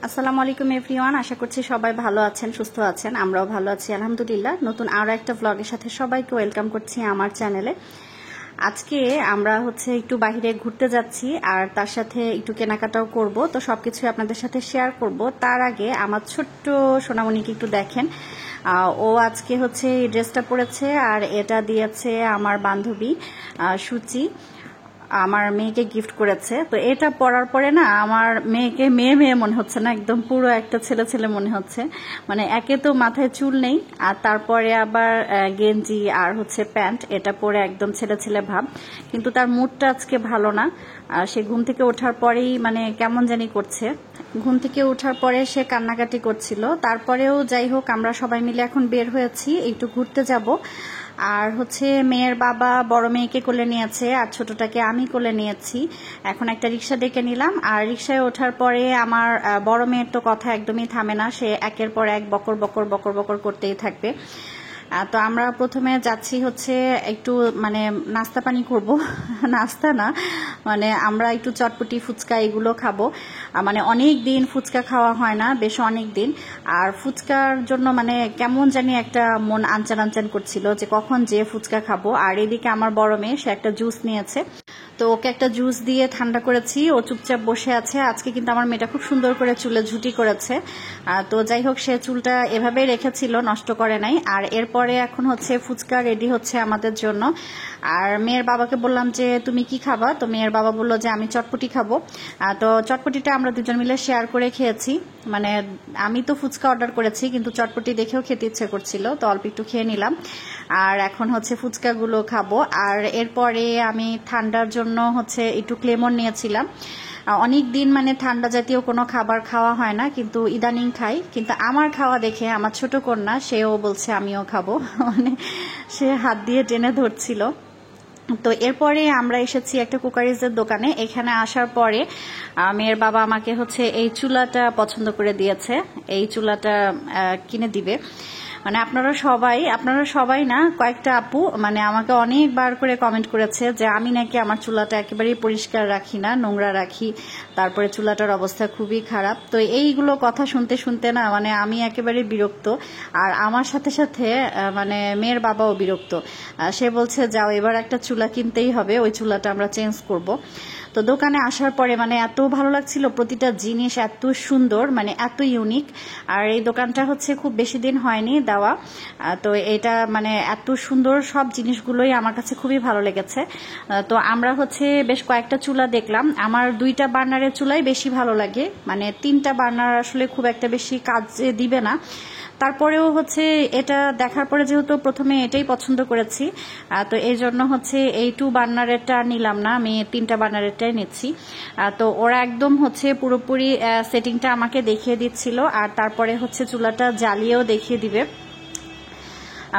আসসালামু আলাইকুম এভরিওয়ান, আশা করছি সবাই ভালো আছেন, সুস্থ আছেন। আমরাও ভালো আছি আলহামদুলিল্লাহ। নতুন আরো একটা ব্লগের সাথে সবাইকে ওয়েলকাম করছি আমার চ্যানেলে। আজকে আমরা একটু বাইরে ঘুরতে যাচ্ছি আর তার সাথে একটু কেনাকাটাও করব, তো সবকিছু আপনাদের সাথে শেয়ার করব। তার আগে আমার ছোট্ট সোনামণিকে একটু দেখেন। ও আজকে এই ড্রেসটা পরেছে আর এটা দিয়েছে আমার বান্ধবী সুচি, আমার মেয়েকে গিফট করেছে। তো এটা পরার পরে না আমার মেয়েকে মেয়ে মেয়ে মনে হচ্ছে না, একদম পুরো একটা ছেলে ছেলে মনে হচ্ছে। মানে একে তো মাথায় চুল নেই, আর তারপরে আবার গেঞ্জি আর প্যান্ট, এটা পরে একদম ছেলে ছেলে ভাব। কিন্তু তার মুডটা আজকে ভালো না। সে ঘুম থেকে ওঠার পরেই মানে কেমন জানি করছে। ঘুম থেকে ওঠার পরে সে কান্নাকাটি করছিল। তারপরেও যাই হোক, আমরা সবাই মিলে এখন বের হয়েছি, একটু ঘুরতে যাব। আর মেয়ের বাবা বড় মেয়েকে কোলে নিয়েছে আর ছোটটাকে আমি কোলে নিয়েছি। এখন একটা রিক্সা ডেকে নিলাম, আর রিক্সায় ওঠার পরে আমার বড় মেয়ের তো কথা একদমই থামে না, সে একের পর এক বকর বকর বকর বকর করতেই থাকবে। তো আমরা প্রথমে যাচ্ছি একটু মানে নাস্তা পানি করব। নাস্তা না, মানে আমরা একটু চটপটি ফুচকা এগুলো খাবো। মানে অনেক দিন ফুচকা খাওয়া হয় না, বেশ অনেক দিন। আর ফুচকার জন্য মানে কেমন জানি একটা মন আনচান আনচান করছিল যে কখন যে ফুচকা খাবো। আর এদিকে আমার বড় মেয়ে, সে একটা জুস নিয়েছে, তো ওকে একটা জুস দিয়ে ঠান্ডা করেছি। ও চুপচাপ বসে আছে। আজকে কিন্তু আমার মেয়েটা খুব সুন্দর করে চুলে ঝুটি করেছে। তো যাই হোক, সে চুলটা এভাবেই রেখেছিল, নষ্ট করে নাই। আর এরপরে এখন ফুচকা রেডি হচ্ছে আমাদের জন্য। আর মেয়ের বাবাকে বললাম যে তুমি কি খাবা, তো মেয়ের বাবা বললো যে আমি চটপটি খাবো। তো চটপটিটা আমরা দুজন মিলে শেয়ার করে খেয়েছি। মানে আমি তো ফুচকা অর্ডার করেছি, কিন্তু চটপটি দেখেও খেতে ইচ্ছে করছিল, তো অল্প একটু খেয়ে নিলাম। আর এখন ফুচকাগুলো খাবো। আর এরপরে আমি ঠান্ডার জন্য একটু ক্লেমন নিয়েছিলাম। অনেক দিন মানে ঠান্ডা জাতীয় কোনো খাবার খাওয়া হয় না, কিন্তু ইদানিং খাই। কিন্তু আমার খাওয়া দেখে আমার ছোট কন্যা, সেও বলছে আমিও খাবো। মানে সে হাত দিয়ে টেনে ধরছিল। তো এরপরে আমরা এসেছি একটা কুকারিজের দোকানে। এখানে আসার পরে মেয়ের বাবা আমাকে এই চুলাটা পছন্দ করে দিয়েছে, এই চুলাটা কিনে দিবে। মানে আপনারা সবাই না, কয়েকটা আপু মানে আমাকে অনেকবার করে কমেন্ট করেছে যে আমি নাকি আমার চুলাটা একেবারেই পরিষ্কার রাখি না, নোংরা রাখি, তারপরে চুলাটার অবস্থা খুবই খারাপ। তো এইগুলো কথা শুনতে শুনতে না মানে আমি একেবারে বিরক্ত। আর আমার সাথে সাথে মানে মেয়ের বাবাও বিরক্ত। সে বলছে যাও, এবার একটা চুলা কিনতেই হবে, ওই চুলাটা আমরা চেঞ্জ করব। তো দোকানে আসার পরে মানে এত ভালো লাগছিল, প্রতিটা জিনিস এত সুন্দর, মানে এত ইউনিক। আর এই দোকানটা খুব বেশি দিন হয়নি দেওয়া। তো এটা মানে এত সুন্দর, সব জিনিসগুলোই আমার কাছে খুবই ভালো লেগেছে। তো আমরা বেশ কয়েকটা চুলা দেখলাম। আমার 2টা বার্নারের চুলাই বেশি ভালো লাগে, মানে 3টা বার্নার আসলে খুব একটা বেশি কাজ দিবে না। তারপরেও এটা দেখার পরে যেহেতু প্রথমে এটাই পছন্দ করেছি, তো এই জন্য এই 2 বার্নারেরটা নিলাম না, আমি 3টা বার্নারেরটাই নিচ্ছি। তো ওরা একদম পুরোপুরি সেটিংটা আমাকে দেখিয়ে দিচ্ছিল, আর তারপরে চুলাটা জ্বালিয়েও দেখিয়ে দিবে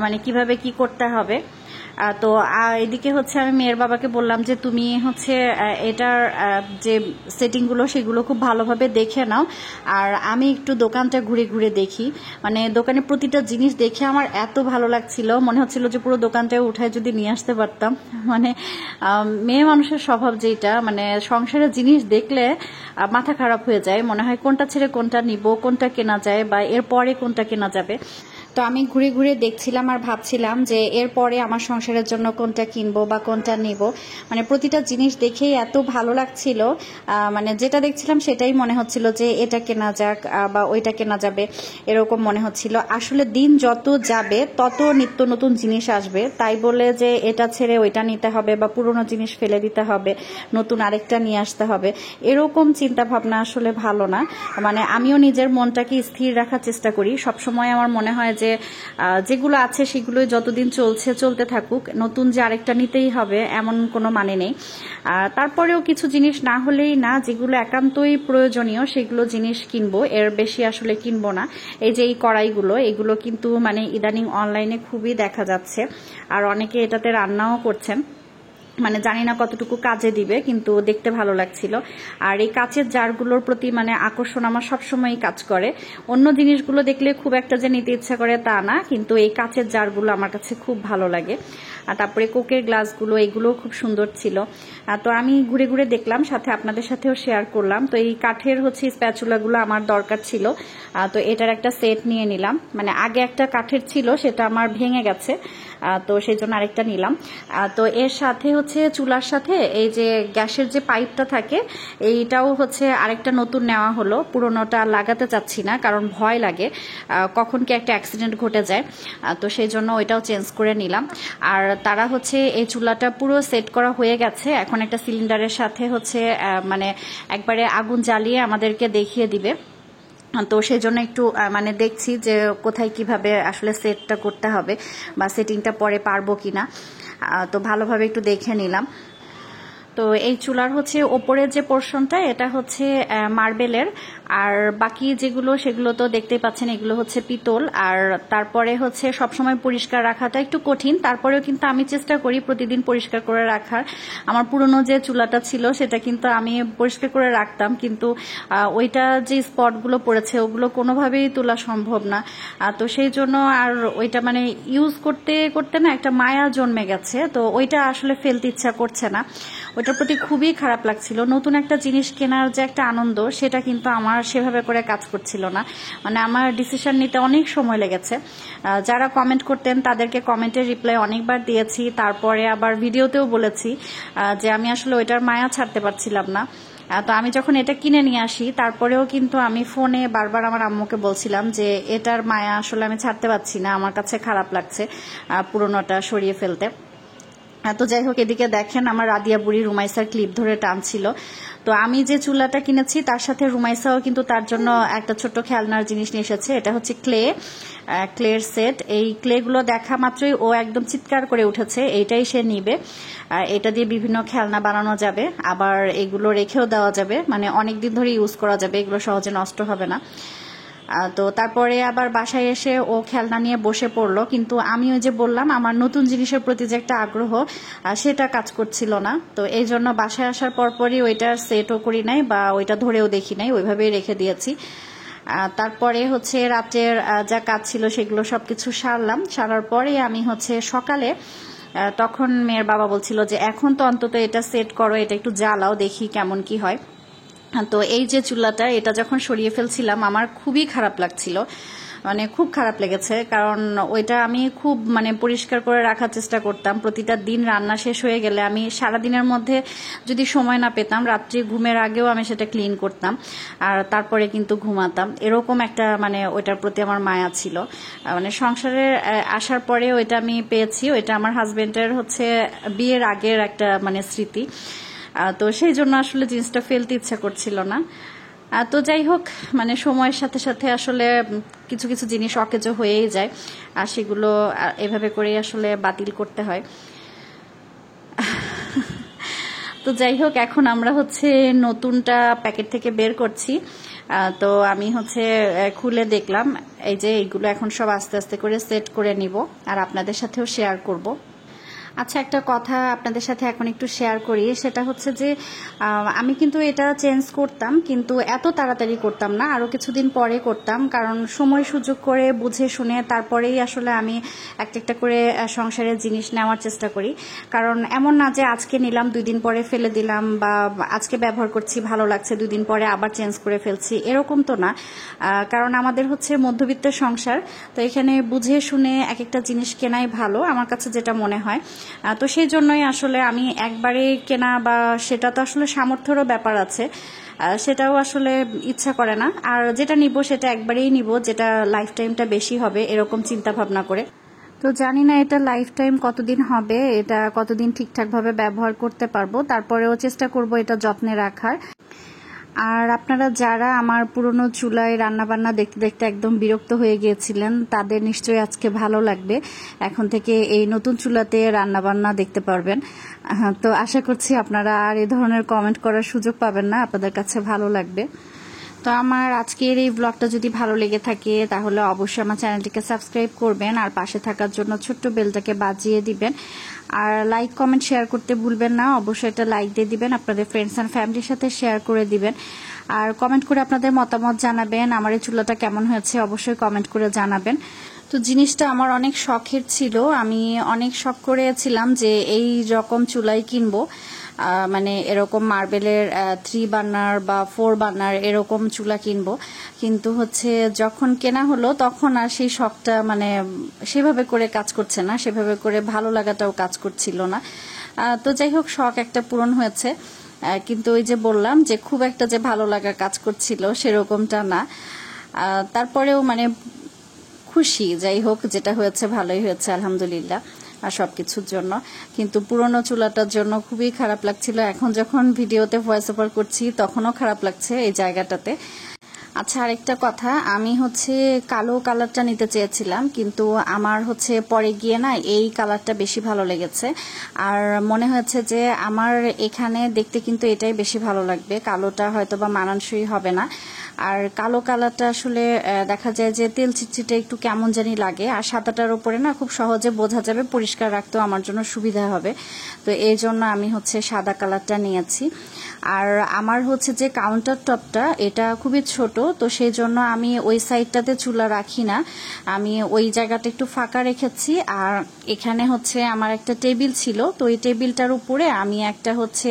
মানে কিভাবে কি করতে হবে। তো এদিকে আমি মেয়ের বাবাকে বললাম যে তুমি এটার যে সেটিংগুলো সেগুলো খুব ভালোভাবে দেখে নাও, আর আমি একটু দোকানটা ঘুরে ঘুরে দেখি। মানে দোকানে প্রতিটা জিনিস দেখে আমার এত ভালো লাগছিল, মনে হচ্ছিল যে পুরো দোকানটায় উঠায় যদি নিয়ে আসতে পারতাম। মানে মেয়ে মানুষের স্বভাব যেটা, মানে সংসারের জিনিস দেখলে মাথা খারাপ হয়ে যায়, মনে হয় কোনটা ছেড়ে কোনটা নিব, কোনটা কেনা যায় বা এরপরে কোনটা কেনা যাবে। তো আমি ঘুরে ঘুরে দেখছিলাম আর ভাবছিলাম যে এরপরে আমার সংসারের জন্য কোনটা কিনবো বা কোনটা নিব। মানে প্রতিটা জিনিস দেখেই এত ভালো লাগছিল, মানে যেটা দেখছিলাম সেটাই মনে হচ্ছিল যে এটা কেনা যাক বা ওইটা কেনা যাবে, এরকম মনে হচ্ছিল। আসলে দিন যত যাবে তত নিত্য নতুন জিনিস আসবে, তাই বলে যে এটা ছেড়ে ওইটা নিতে হবে বা পুরনো জিনিস ফেলে দিতে হবে, নতুন আরেকটা নিয়ে আসতে হবে, এরকম চিন্তা ভাবনা আসলে ভালো না। মানে আমিও নিজের মনটাকে স্থির রাখার চেষ্টা করি সবসময়। আমার মনে হয় যে যেগুলো আছে সেগুলোই যতদিন চলতে থাকুক, নতুন যে আরেকটা নিতেই হবে এমন কোনো মানে নেই। তারপরেও কিছু জিনিস না হলেই না, যেগুলো একান্তই প্রয়োজনীয় সেগুলো জিনিস কিনবো, এর বেশি আসলে কিনবো না। এই যে এই কড়াইগুলো, এগুলো কিন্তু মানে ইদানিং অনলাইনে খুবই দেখা যাচ্ছে, আর অনেকে এটাতে রান্নাও করছেন। মানে জানি না কতটুকু কাজে দিবে, কিন্তু দেখতে ভালো লাগছিল। আর এই কাচের জারগুলোর প্রতি মানে আকর্ষণ আমার সবসময়ই কাজ করে। অন্য জিনিসগুলো দেখলে খুব একটা যে নিতে ইচ্ছা করে তা না, কিন্তু এই কাচের জারগুলো আমার কাছে খুব ভালো লাগে। আর তারপরে কোকের গ্লাসগুলো, এগুলোও খুব সুন্দর ছিল। তো আমি ঘুরে ঘুরে দেখলাম, সাথে আপনাদের সাথেও শেয়ার করলাম। তো এই কাঠের স্প্যাচুলাগুলো আমার দরকার ছিল, তো এটার একটা সেট নিয়ে নিলাম। মানে আগে একটা কাঠের ছিল, সেটা আমার ভেঙে গেছে, তো সেই জন্য আরেকটা নিলাম। তো এর সাথে চুলার সাথে এই যে গ্যাসের যে পাইপটা থাকে, এইটাও আরেকটা নতুন নেওয়া হলো। পুরোনোটা লাগাতে চাচ্ছি না, কারণ ভয় লাগে কখন কি একটা অ্যাক্সিডেন্ট ঘটে যায়, তো সেই জন্য ওইটাও চেঞ্জ করে নিলাম। আর তারা এই চুলাটা পুরো সেট করা হয়ে গেছে। এখন একটা সিলিন্ডারের সাথে মানে একবারে আগুন জ্বালিয়ে আমাদেরকে দেখিয়ে দিবে। তো সেই জন্য একটু মানে দেখছি যে কোথায় কিভাবে আসলে সেটটা করতে হবে বা সেটিংটা পরে পারবো কিনা, তো ভালোভাবে একটু দেখে নিলাম। তো এই চুলার ওপরের যে পোর্শনটা, এটা মার্বেলের, আর বাকি যেগুলো সেগুলো তো দেখতেই পাচ্ছেন, এগুলো পিতল। আর তারপরে সবসময় পরিষ্কার রাখাটা একটু কঠিন, তারপরেও কিন্তু আমি চেষ্টা করি প্রতিদিন পরিষ্কার করে রাখার। আমার পুরনো যে চুলাটা ছিল সেটা কিন্তু আমি পরিষ্কার করে রাখতাম, কিন্তু ওইটা যে স্পটগুলো পড়েছে ওগুলো কোনোভাবেই তোলা সম্ভব না। তো সেই জন্য আর ওইটা মানে ইউজ করতে করতে না একটা মায়া জন্মে গেছে, তো ওইটা আসলে ফেলতে ইচ্ছা করছে না। ওইটার প্রতি খুবই খারাপ লাগছিল। নতুন একটা জিনিস কেনার যে একটা আনন্দ, সেটা কিন্তু আমার সেভাবে করে কাজ করছিল না। মানে আমার ডিসিশন নিতে অনেক সময় লেগেছে। যারা কমেন্ট করতেন তাদেরকে কমেন্টের রিপ্লাই অনেকবার দিয়েছি, তারপরে আবার ভিডিওতেও বলেছি যে আমি আসলে ওইটার মায়া ছাড়তে পারছিলাম না। তো আমি যখন এটা কিনে নিয়ে আসি, তারপরেও কিন্তু আমি ফোনে বারবার আমার আম্মুকে বলছিলাম যে এটার মায়া আসলে আমি ছাড়তে পারছি না, আমার কাছে খারাপ লাগছে পুরোনোটা সরিয়ে ফেলতে। তো যাই হোক, এদিকে দেখেন আমার রাদিয়া বুড়ি রুমাইসার ক্লিপ ধরে টানছিল। তো আমি যে চুলাটা কিনেছি তার সাথে রুমাইসাও কিন্তু তার জন্য একটা ছোট্ট খেলনার জিনিস নিয়ে এসেছে। এটা ক্লের সেট। এই ক্লেগুলো দেখা মাত্রই ও একদম চিৎকার করে উঠেছে, এইটাই সে নিবে। এটা দিয়ে বিভিন্ন খেলনা বানানো যাবে, আবার এগুলো রেখেও দেওয়া যাবে, মানে অনেকদিন ধরে ইউজ করা যাবে, এগুলো সহজে নষ্ট হবে না। তো তারপরে আবার বাসায় এসে ও খেলনা নিয়ে বসে পড়লো, কিন্তু আমি ওই যে বললাম আমার নতুন জিনিসের প্রতি যে একটা আগ্রহ, সেটা কাজ করছিল না। তো এই জন্য বাসায় আসার পরপরই ওইটার সেটও করি নাই বা ওইটা ধরেও দেখি নাই, ওইভাবেই রেখে দিয়েছি। তারপরে রাতের যা কাজ ছিল সেগুলো সবকিছু সারার পরে আমি সকালে, তখন মেয়ের বাবা বলছিল যে এখন তো অন্তত এটা সেট করো, এটা একটু জ্বালাও, দেখি কেমন কি হয়। তো এই যে চুলাটা, এটা যখন সরিয়ে ফেলছিলাম আমার খুবই খারাপ লাগছিল, মানে খুব খারাপ লেগেছে, কারণ ওইটা আমি খুব মানে পরিষ্কার করে রাখার চেষ্টা করতাম। প্রতিটা দিন রান্না শেষ হয়ে গেলে আমি সারাদিনের মধ্যে যদি সময় না পেতাম, রাত্রি ঘুমের আগেও আমি সেটা ক্লিন করতাম, আর তারপরে কিন্তু ঘুমাতাম। এরকম একটা মানে ওইটার প্রতি আমার মায়া ছিল। মানে সংসারে আসার পরে ওইটা আমি পেয়েছি, ওইটা আমার হাজবেন্ডের বিয়ের আগের একটা মানে স্মৃতি। তো সেই জন্য আসলে জিনিসটা ফেলতে ইচ্ছা করছিল না। তো যাই হোক, মানে সময়ের সাথে সাথে আসলে কিছু কিছু জিনিস অকেজো হয়েই যায়, আর সেগুলো এভাবে করেই আসলে বাতিল করতে হয়। তো যাই হোক, এখন আমরা নতুনটা প্যাকেট থেকে বের করছি। তো আমি খুলে দেখলাম, এই যে এইগুলো এখন সব আস্তে আস্তে করে সেট করে নিব, আর আপনাদের সাথেও শেয়ার করব। আচ্ছা, একটা কথা আপনাদের সাথে এখন একটু শেয়ার করি, সেটা যে আমি কিন্তু এটা চেঞ্জ করতাম, কিন্তু এত তাড়াতাড়ি করতাম না, আরও কিছুদিন পরে করতাম, কারণ সময় সুযোগ করে বুঝে শুনে তারপরেই আসলে আমি একটা একটা করে সংসারের জিনিস নেওয়ার চেষ্টা করি। কারণ এমন না যে আজকে নিলাম 2 দিন পরে ফেলে দিলাম, বা আজকে ব্যবহার করছি ভালো লাগছে 2 দিন পরে আবার চেঞ্জ করে ফেলছি, এরকম তো না। কারণ আমাদের মধ্যবিত্তের সংসার, তো এখানে বুঝে শুনে এক একটা জিনিস কেনাই ভালো, আমার কাছে যেটা মনে হয়। তো সেই জন্যই আসলে আমি একবারে কেনা, বা সেটা তো আসলে সামর্থ্যেরও ব্যাপার আছে, সেটাও আসলে ইচ্ছা করে না। আর যেটা নিব সেটা একবারেই নিব, যেটা লাইফ টাইমটা বেশি হবে, এরকম চিন্তা ভাবনা করে। তো জানি না এটা লাইফ টাইম কতদিন হবে, এটা কতদিন ঠিকঠাকভাবে ব্যবহার করতে পারবো, তারপরেও চেষ্টা করব এটা যত্নে রাখার। আর আপনারা যারা আমার পুরনো চুলায় রান্নাবান্না দেখতে দেখতে একদম বিরক্ত হয়ে গিয়েছিলেন, তাদের নিশ্চয়ই আজকে ভালো লাগবে। এখন থেকে এই নতুন চুলাতে রান্নাবান্না দেখতে পারবেন। তো আশা করছি আপনারা আর এই ধরনের কমেন্ট করার সুযোগ পাবেন না, আপনাদের কাছে ভালো লাগবে। তো আমার আজকের এই ব্লগটা যদি ভালো লেগে থাকে তাহলে অবশ্যই আমার চ্যানেলটিকে সাবস্ক্রাইব করবেন আর পাশে থাকার জন্য ছোট্ট বেলটাকে বাজিয়ে দিবেন আর লাইক কমেন্ট শেয়ার করতে ভুলবেন না। অবশ্যই এটা লাইক দিয়ে দিবেন, আপনাদের ফ্রেন্ডস অ্যান্ড ফ্যামিলির সাথে শেয়ার করে দিবেন আর কমেন্ট করে আপনাদের মতামত জানাবেন। আমার এই চুলাটা কেমন হয়েছে অবশ্যই কমেন্ট করে জানাবেন। তো জিনিসটা আমার অনেক শখের ছিল, আমি অনেক শখ করেছিলাম যে এই রকম চুলাই কিনবো, মানে এরকম মার্বেলের 3 বার্নার বা 4 বার্নার এরকম চুলা কিনবো, কিন্তু হচ্ছে যখন কেনা হলো তখন আর সেই শখটা মানে সেভাবে করে কাজ করছে না, সেভাবে করে ভালো লাগাটাও কাজ করছিল না। তো যাই হোক শখ একটা পূরণ হয়েছে, কিন্তু ওই যে বললাম যে খুব একটা যে ভালো লাগা কাজ করছিল সেরকমটা না। তারপরেও মানে খুশি, যাই হোক যেটা হয়েছে ভালোই হয়েছে আলহামদুলিল্লাহ আর সবকিছুর জন্য। কিন্তু পুরনো চুলাটার জন্য খুবই খারাপ লাগছিল, এখন যখন ভিডিওতে ভয়েস ওভার করছি তখনও খারাপ লাগছে এই জায়গাটাতে। আচ্ছা আরেকটা কথা, আমি হচ্ছে কালো কালারটা নিতে চেয়েছিলাম, কিন্তু আমার হচ্ছে পরে গিয়ে না এই কালারটা বেশি ভালো লেগেছে আর মনে হয়েছে যে আমার এখানে দেখতে কিন্তু এটাই বেশি ভালো লাগবে, কালোটা হয়তো বা মানানসই হবে না। আর কালো কালারটা আসলে দেখা যায় যে তেল চিটচিটে একটু কেমন জানি লাগে, আর সাদাটার উপরে না খুব সহজে বোঝা যাবে, পরিষ্কার রাখতেও আমার জন্য সুবিধা হবে। তো এই জন্য আমি হচ্ছে সাদা কালারটা নিয়েছি। আর আমার হচ্ছে যে কাউন্টার টপটা এটা খুবই ছোট, তো সেই জন্য আমি ওই সাইডটাতে চুলা রাখি না, আমি ওই জায়গাটা একটু ফাঁকা রেখেছি। আর এখানে হচ্ছে আমার একটা টেবিল ছিল, তো ওই টেবিলটার উপরে আমি একটা হচ্ছে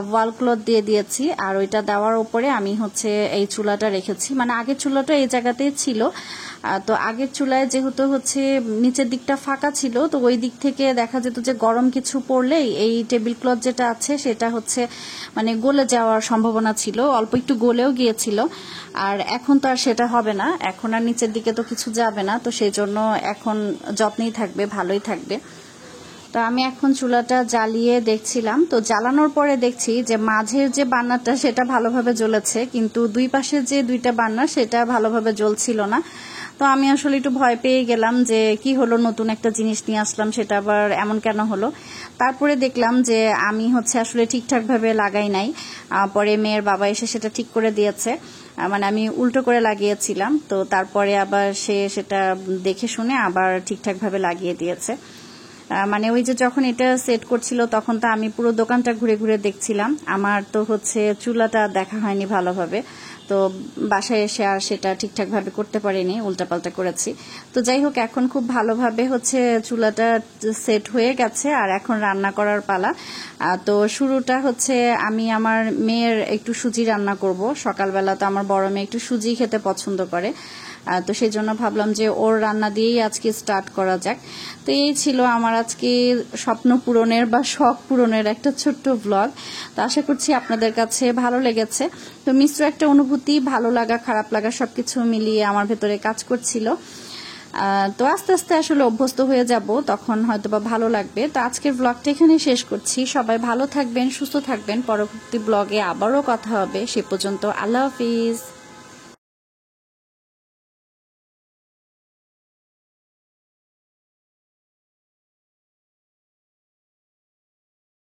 ওয়াল ক্লথ দিয়ে দিয়েছি আর ওইটা দেওয়ার উপরে আমি হচ্ছে এই চুলাটা রেখেছি। মানে আগের চুলাটা এই জায়গাতেই ছিল, তো আগের চুলায় যেহেতু হচ্ছে নিচের দিকটা ফাঁকা ছিল, তো ওই দিক থেকে দেখা যেত যে গরম কিছু পড়লেই এই টেবিল ক্লথ যেটা আছে সেটা হচ্ছে মানে গলে যাওয়ার সম্ভাবনা ছিল, অল্প একটু গলেও গিয়েছিল। আর এখন তো আর সেটা হবে না, এখন আর নিচের দিকে তো কিছু যাবে না, তো সেই জন্য এখন যত্নেই থাকবে, ভালোই থাকবে। তো আমি এখন চুলাটা জ্বালিয়ে দেখছিলাম, তো জ্বালানোর পরে দেখছি যে মাঝের যে বার্নারটা সেটা ভালোভাবে জ্বলেছে, কিন্তু দুই পাশে যে দুইটা বার্নার সেটা ভালোভাবে জ্বলছিল না। তো আমি আসলে একটু ভয় পেয়ে গেলাম যে কি হলো, নতুন একটা জিনিস নিয়ে আসলাম সেটা আবার এমন কেন হলো। তারপরে দেখলাম যে আমি হচ্ছে আসলে ঠিকঠাকভাবে লাগাই নাই, পরে মেয়ের বাবা এসে সেটা ঠিক করে দিয়েছে, মানে আমি উল্টো করে লাগিয়েছিলাম, তো তারপরে আবার সে সেটা দেখে শুনে আবার ঠিকঠাকভাবে লাগিয়ে দিয়েছে। মানে ওই যে যখন এটা সেট করছিল তখন তো আমি পুরো দোকানটা ঘুরে ঘুরে দেখছিলাম, আমার তো হচ্ছে চুলাটা দেখা হয়নি ভালোভাবে, তো বাসায় এসে আর সেটা ঠিকঠাকভাবে করতে পারিনি, উল্টাপাল্টা করেছি। তো যাই হোক এখন খুব ভালোভাবে হচ্ছে চুলাটা সেট হয়ে গেছে আর এখন রান্না করার পালা। তো শুরুটা হচ্ছে আমি আমার মেয়ের একটু সুজি রান্না করব, সকালবেলা তো আমার বড় মেয়ে একটু সুজি খেতে পছন্দ করে, তো সেই জন্য ভাবলাম যে ওর রান্না দিয়েই আজকে স্টার্ট করা যাক। তো এই ছিল আমার আজকে স্বপ্ন পূরণের বা শখ পূরণের একটা ছোট্ট ব্লগ। তো আশা করছি আপনাদের কাছে ভালো লেগেছে। তো মিশ্র একটা অনুভূতি, ভালো লাগা খারাপ লাগা সবকিছু মিলিয়ে আমার ভেতরে কাজ করছিল। তো আস্তে আস্তে আসলে অভ্যস্ত হয়ে যাব, তখন হয়তো বা ভালো লাগবে। তো আজকের ব্লগটা এখানে শেষ করছি, সবাই ভালো থাকবেন, সুস্থ থাকবেন, পরবর্তী ব্লগে আবারও কথা হবে, সে পর্যন্ত আল্লাহ হাফিজ।